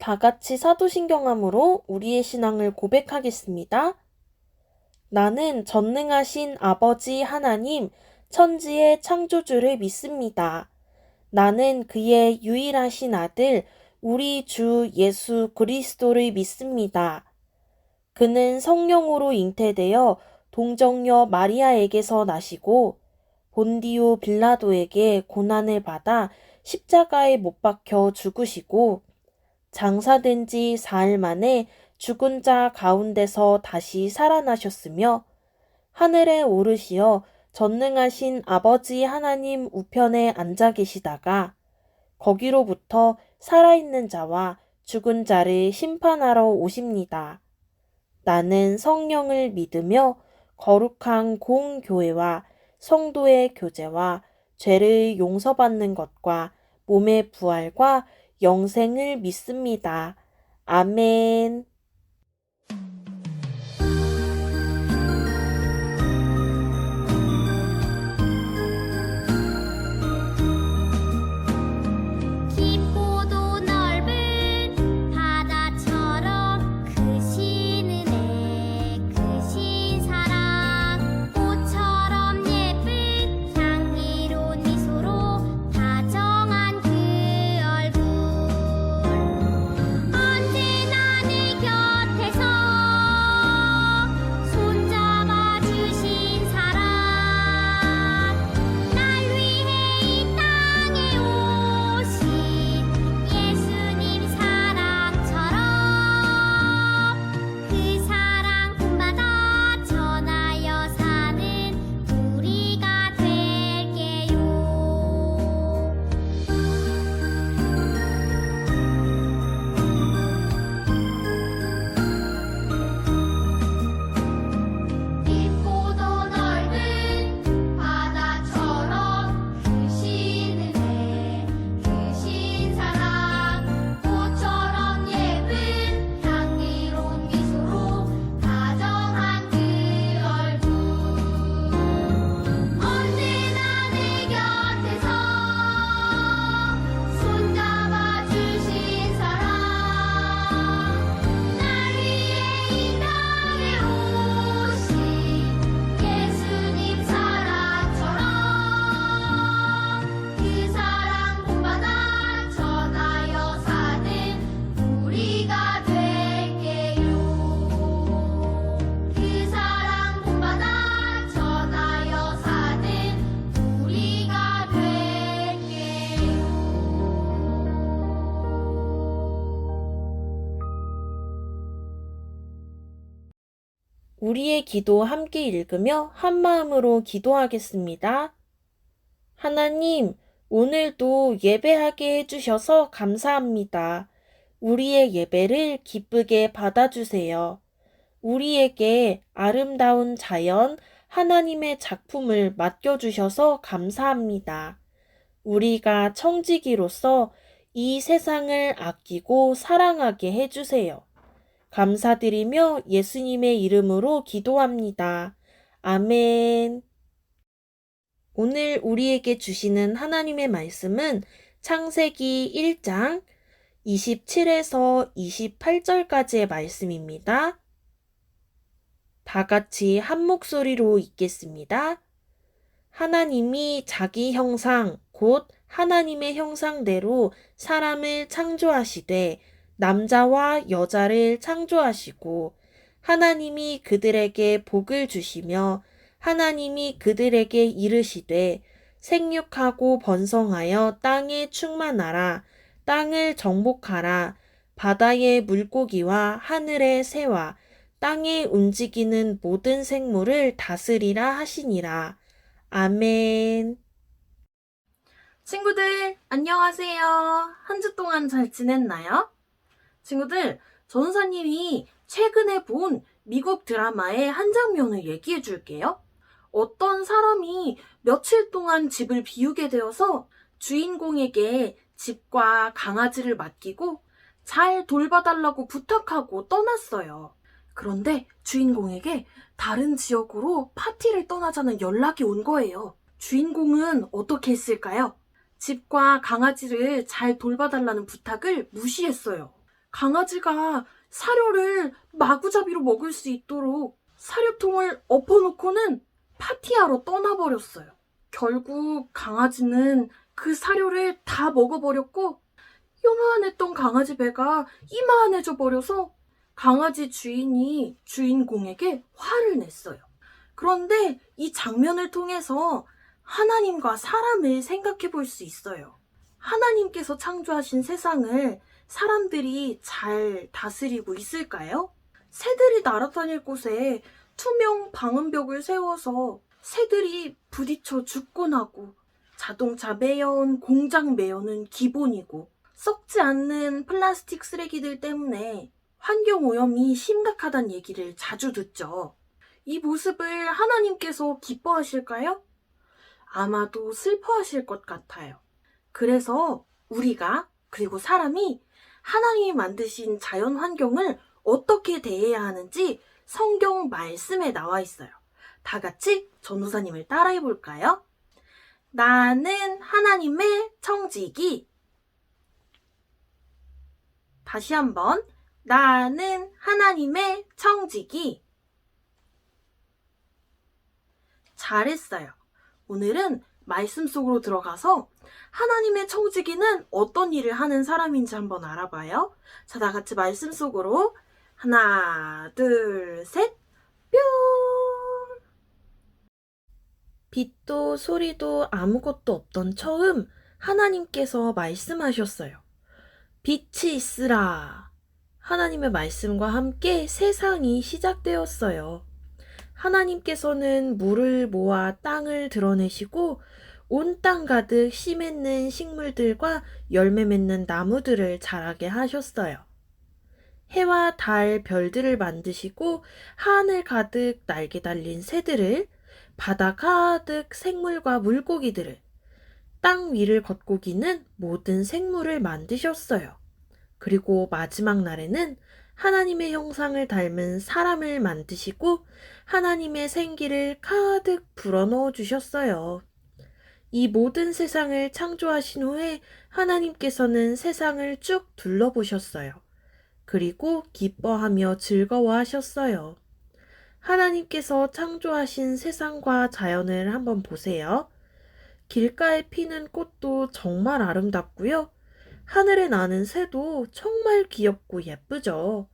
다 같이 사도신경함으로 우리의 신앙을 고백하겠습니다. 나는 전능하신 아버지 하나님, 천지의 창조주를 믿습니다. 나는 그의 유일하신 아들, 우리 주 예수 그리스도를 믿습니다. 그는 성령으로 잉태되어 동정녀 마리아에게서 나시고 본디오 빌라도에게 고난을 받아 십자가에 못 박혀 죽으시고 장사된 지 4일 만에 죽은 자 가운데서 다시 살아나셨으며 하늘에 오르시어 전능하신 아버지 하나님 우편에 앉아 계시다가 거기로부터 살아있는 자와 죽은 자를 심판하러 오십니다. 나는 성령을 믿으며 거룩한 공교회와 성도의 교제와 죄를 용서받는 것과 몸의 부활과 영생을 믿습니다. 아멘. 깊고도 넓은 바다처럼 크신 은혜 크신 사랑 꽃처럼 예쁜 향기로운 미소로 다정한 그 얼굴 언제나 내 곁에서 손잡아 주신 사랑 날 위해 이 땅에 오신 예수님 사랑처럼 그 사랑 품받아 전하여 사는 우리가 될게요. 깊고도 넓은 바다처럼 크신 은혜 크신 사랑 꽃처럼 예쁜 향기로운 미소로 다정한 그 얼굴 언제나 내 곁에서 손잡아 주신 사랑 날 위해 이 땅에 오신 예수님 사랑처럼 그 사랑 본받아 전하여 사는 우리가 될게요. 그 사랑 본받아 전하여 사는 우리가 될게요. 우리의 기도 함께 읽으며 한 마음으로 기도하겠습니다. 하나님, 오늘도 예배하게 해주셔서 감사합니다. 우리의 예배를 기쁘게 받아주세요. 우리에게 아름다운 자연, 하나님의 작품을 맡겨주셔서 감사합니다. 우리가 청지기로서 이 세상을 아끼고 사랑하게 해주세요. 감사드리며 예수님의 이름으로 기도합니다. 아멘. 오늘 우리에게 주시는 하나님의 말씀은 창세기 1장 27에서 28절까지의 말씀입니다. 다 같이 한 목소리로 읽겠습니다. 하나님이 자기 형상, 곧 하나님의 형상대로 사람을 창조하시되 남자와 여자를 창조하시고 하나님이 그들에게 복을 주시며 하나님이 그들에게 이르시되 생육하고 번성하여 땅에 충만하라 땅을 정복하라 바다의 물고기와 하늘의 새와 땅에 움직이는 모든 생물을 다스리라 하시니라. 아멘. 친구들, 안녕하세요. 한 주 동안 잘 지냈나요? 친구들, 전사님이 최근에 본 미국 드라마의 한 장면을 얘기해 줄게요. 어떤 사람이 며칠 동안 집을 비우게 되어서 주인공에게 집과 강아지를 맡기고 잘 돌봐달라고 부탁하고 떠났어요. 그런데 주인공에게 다른 지역으로 파티를 떠나자는 연락이 온 거예요. 주인공은 어떻게 했을까요? 집과 강아지를 잘 돌봐달라는 부탁을 무시했어요. 강아지가 사료를 마구잡이로 먹을 수 있도록 사료통을 엎어놓고는 파티하러 떠나버렸어요. 결국 강아지는 그 사료를 다 먹어버렸고 요만했던 강아지 배가 이만해져 버려서 강아지 주인이 주인공에게 화를 냈어요. 그런데 이 장면을 통해서 하나님과 사람을 생각해 볼 수 있어요. 하나님께서 창조하신 세상을 사람들이 잘 다스리고 있을까요? 새들이 날아다닐 곳에 투명 방음벽을 세워서 새들이 부딪혀 죽곤 하고, 자동차 매연, 공장 매연은 기본이고, 썩지 않는 플라스틱 쓰레기들 때문에 환경오염이 심각하다는 얘기를 자주 듣죠. 이 모습을 하나님께서 기뻐하실까요? 아마도 슬퍼하실 것 같아요. 그래서 우리가, 그리고 사람이 하나님이 만드신 자연 환경을 어떻게 대해야 하는지 성경 말씀에 나와 있어요. 다 같이 전도사님을 따라해 볼까요? 나는 하나님의 청지기. 다시 한번. 나는 하나님의 청지기. 잘했어요. 오늘은 말씀 속으로 들어가서 하나님의 청지기는 어떤 일을 하는 사람인지 한번 알아봐요. 자, 다 같이 말씀 속으로. 하나, 둘, 셋, 뿅! 빛도 소리도 아무것도 없던 처음 하나님께서 말씀하셨어요. 빛이 있으라. 하나님의 말씀과 함께 세상이 시작되었어요. 하나님께서는 물을 모아 땅을 드러내시고 온 땅 가득 씨 맺는 식물들과 열매 맺는 나무들을 자라게 하셨어요. 해와 달, 별들을 만드시고 하늘 가득 날개 달린 새들을, 바다 가득 생물과 물고기들을, 땅 위를 걷고 기는 모든 생물을 만드셨어요. 그리고 마지막 날에는 하나님의 형상을 닮은 사람을 만드시고 하나님의 생기를 가득 불어넣어 주셨어요. 이 모든 세상을 창조하신 후에 하나님께서는 세상을 쭉 둘러보셨어요. 그리고 기뻐하며 즐거워하셨어요. 하나님께서 창조하신 세상과 자연을 한번 보세요. 길가에 피는 꽃도 정말 아름답고요. 하늘에 나는 새도 정말 귀엽고 예쁘죠.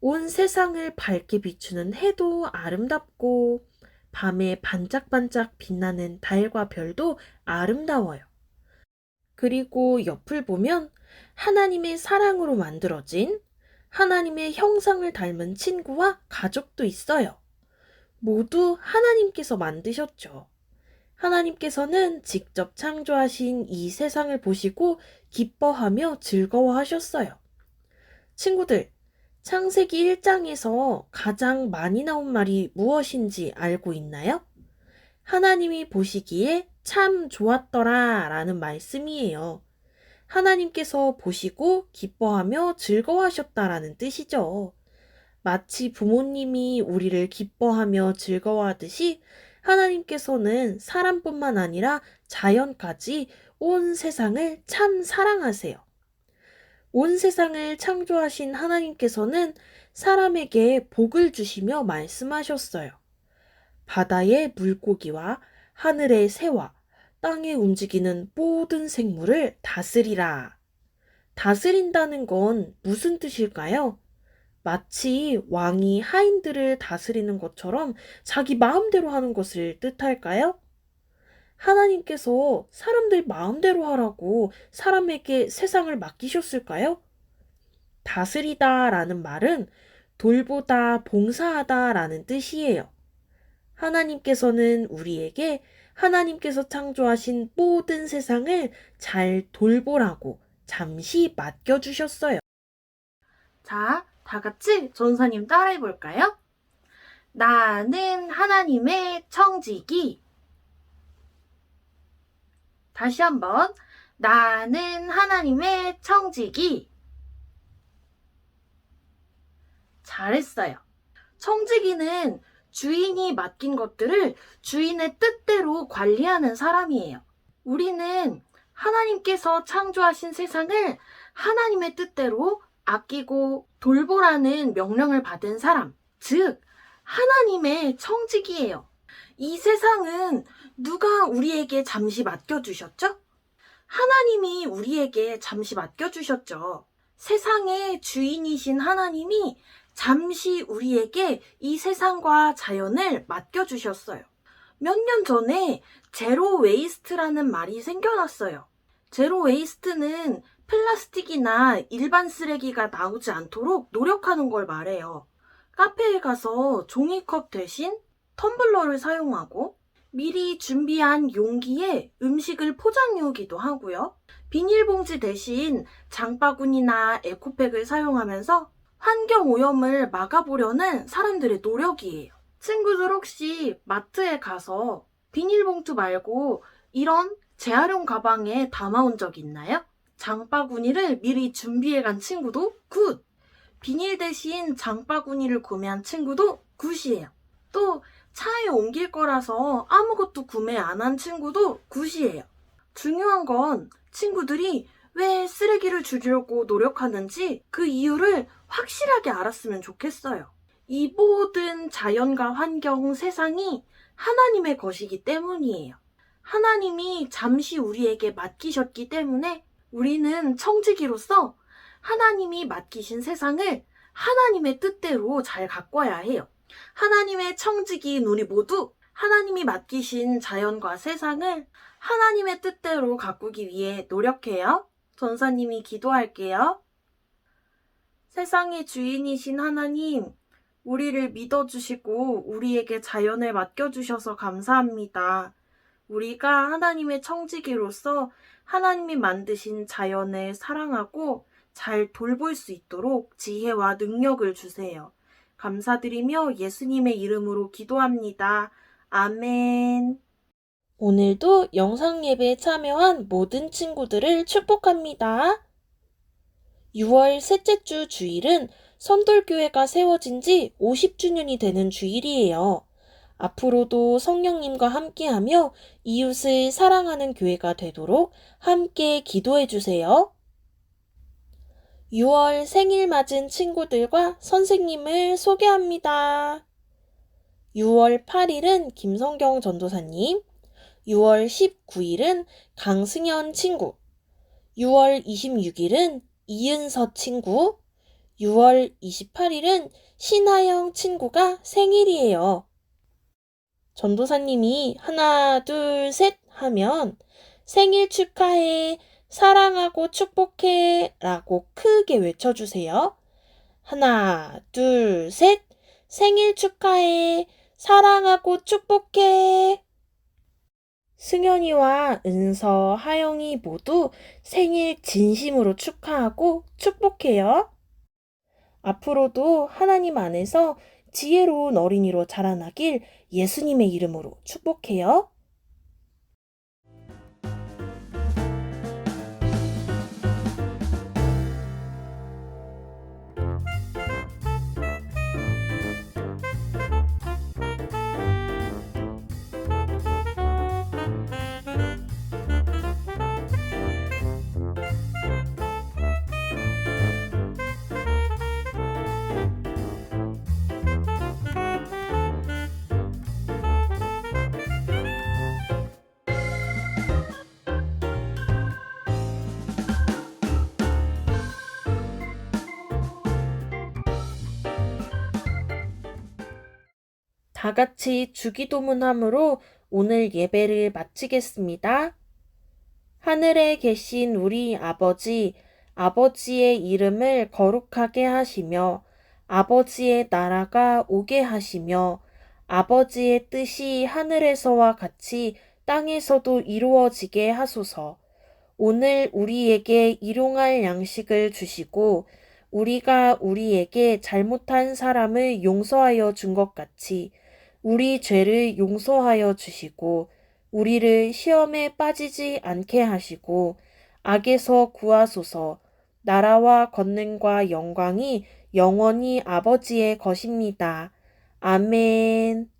온 세상을 밝게 비추는 해도 아름답고, 밤에 반짝반짝 빛나는 달과 별도 아름다워요. 그리고 옆을 보면 하나님의 사랑으로 만들어진 하나님의 형상을 닮은 친구와 가족도 있어요. 모두 하나님께서 만드셨죠. 하나님께서는 직접 창조하신 이 세상을 보시고 기뻐하며 즐거워하셨어요. 친구들, 창세기 1장에서 가장 많이 나온 말이 무엇인지 알고 있나요? 하나님이 보시기에 참 좋았더라 라는 말씀이에요. 하나님께서 보시고 기뻐하며 즐거워하셨다라는 뜻이죠. 마치 부모님이 우리를 기뻐하며 즐거워하듯이 하나님께서는 사람뿐만 아니라 자연까지 온 세상을 참 사랑하세요. 온 세상을 창조하신 하나님께서는 사람에게 복을 주시며 말씀하셨어요. 바다의 물고기와 하늘의 새와 땅에 움직이는 모든 생물을 다스리라. 다스린다는 건 무슨 뜻일까요? 마치 왕이 하인들을 다스리는 것처럼 자기 마음대로 하는 것을 뜻할까요? 하나님께서 사람들 마음대로 하라고 사람에게 세상을 맡기셨을까요? 다스리다 라는 말은 돌보다, 봉사하다 라는 뜻이에요. 하나님께서는 우리에게 하나님께서 창조하신 모든 세상을 잘 돌보라고 잠시 맡겨주셨어요. 자, 다 같이 전사님 따라해 볼까요? 나는 하나님의 청지기. 다시 한번. 나는 하나님의 청지기. 잘했어요. 청지기는 주인이 맡긴 것들을 주인의 뜻대로 관리하는 사람이에요. 우리는 하나님께서 창조하신 세상을 하나님의 뜻대로 아끼고 돌보라는 명령을 받은 사람, 즉 하나님의 청지기예요. 이 세상은 누가 우리에게 잠시 맡겨주셨죠? 하나님이 우리에게 잠시 맡겨주셨죠. 세상의 주인이신 하나님이 잠시 우리에게 이 세상과 자연을 맡겨주셨어요. 몇 년 전에 제로 웨이스트라는 말이 생겨났어요. 제로 웨이스트는 플라스틱이나 일반 쓰레기가 나오지 않도록 노력하는 걸 말해요. 카페에 가서 종이컵 대신 텀블러를 사용하고 미리 준비한 용기에 음식을 포장해오기도 하고요. 비닐봉지 대신 장바구니나 에코백을 사용하면서 환경오염을 막아보려는 사람들의 노력이에요. 친구들 혹시 마트에 가서 비닐봉투 말고 이런 재활용 가방에 담아온 적 있나요? 장바구니를 미리 준비해 간 친구도 굿! 비닐 대신 장바구니를 구매한 친구도 굿이에요. 또 차에 옮길 거라서 아무것도 구매 안 한 친구도 굿이에요. 중요한 건 친구들이 왜 쓰레기를 줄이려고 노력하는지 그 이유를 확실하게 알았으면 좋겠어요. 이 모든 자연과 환경, 세상이 하나님의 것이기 때문이에요. 하나님이 잠시 우리에게 맡기셨기 때문에 우리는 청지기로서 하나님이 맡기신 세상을 하나님의 뜻대로 잘 가꿔야 해요. 하나님의 청지기인 우리 모두 하나님이 맡기신 자연과 세상을 하나님의 뜻대로 가꾸기 위해 노력해요. 전사님이 기도할게요. 세상의 주인이신 하나님, 우리를 믿어주시고 우리에게 자연을 맡겨주셔서 감사합니다. 우리가 하나님의 청지기로서 하나님이 만드신 자연을 사랑하고 잘 돌볼 수 있도록 지혜와 능력을 주세요. 감사드리며 예수님의 이름으로 기도합니다. 아멘. 오늘도 영상 예배에 참여한 모든 친구들을 축복합니다. 6월 셋째 주 주일은 선돌교회가 세워진 지 50주년이 되는 주일이에요. 앞으로도 성령님과 함께하며 이웃을 사랑하는 교회가 되도록 함께 기도해 주세요. 6월 생일 맞은 친구들과 선생님을 소개합니다. 6월 8일은 김성경 전도사님, 6월 19일은 강승현 친구, 6월 26일은 이은서 친구, 6월 28일은 신하영 친구가 생일이에요. 전도사님이 하나, 둘, 셋 하면 생일 축하해, 사랑하고 축복해 라고 크게 외쳐주세요. 하나, 둘, 셋, 생일 축하해, 사랑하고 축복해. 승현이와 은서, 하영이 모두 생일 진심으로 축하하고 축복해요. 앞으로도 하나님 안에서 지혜로운 어린이로 자라나길 예수님의 이름으로 축복해요. 다 같이 주기도문함으로 오늘 예배를 마치겠습니다. 하늘에 계신 우리 아버지, 아버지의 이름을 거룩하게 하시며 아버지의 나라가 오게 하시며 아버지의 뜻이 하늘에서와 같이 땅에서도 이루어지게 하소서. 오늘 우리에게 일용할 양식을 주시고 우리가 우리에게 잘못한 사람을 용서하여 준 것 같이 우리 죄를 용서하여 주시고 우리를 시험에 빠지지 않게 하시고 악에서 구하소서. 나라와 권능과 영광이 영원히 아버지의 것입니다. 아멘.